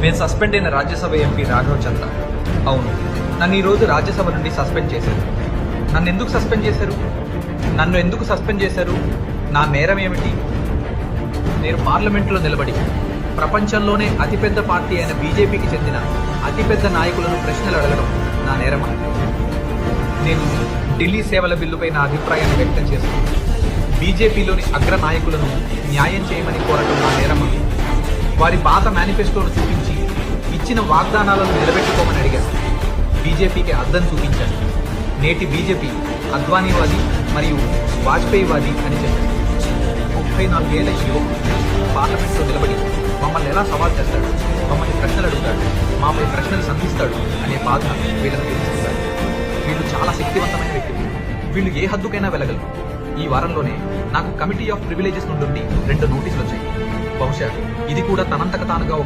నేను సస్పెండ్ అయిన రాజ్యసభ ఎంపీ రాఘవ్ చంద్ర. అవును, నన్ను ఈరోజు రాజ్యసభ నుండి సస్పెండ్ చేశారు. నన్ను ఎందుకు సస్పెండ్ చేశారు? నన్ను ఎందుకు సస్పెండ్ చేశారు? నా నేరం ఏమిటి? నేను పార్లమెంట్లో నిలబడి ప్రపంచంలోనే అతిపెద్ద పార్టీ అయిన బీజేపీకి చెందిన అతిపెద్ద నాయకులను ప్రశ్నలు అడగడం నా నేరమా? నేను ఢిల్లీ సేవల బిల్లుపై నా అభిప్రాయాన్ని వ్యక్తం చేస్తూ బీజేపీలోని అగ్ర నాయకులను న్యాయం చేయమని కోరడం నా నేరమా? వారి పాత మేనిఫెస్టోను చూపించి ఇచ్చిన వాగ్దానాలను నిలబెట్టుకోమని అడిగాను. బీజేపీకి అద్దం చూపించాను. నేటి బీజేపీ అద్వానీవాది మరియు వాజ్పేయివాది అని చెప్పారు. 34 ఏళ్ల యువకుడు పార్లమెంట్లో నిలబడి మమ్మల్ని ఎలా సవాల్ చేస్తాడు, మమ్మల్ని ప్రశ్నలు అడుగుతాడు, మాపై ప్రశ్నలు సంధిస్తాడు అనే బాధ వీళ్ళని తెలుసుకుంటాడు. వీళ్ళు చాలా శక్తివంతమైన వ్యక్తులు. వీళ్ళు ఏ హద్దుకైనా వెళ్ళగలరు. ఈ వారంలోనే నాకు కమిటీ ఆఫ్ ప్రివిలేజెస్ నుండి 2 నోటీసులు వచ్చాయి. బహుశా ఇది కూడా తనంతక తానుగా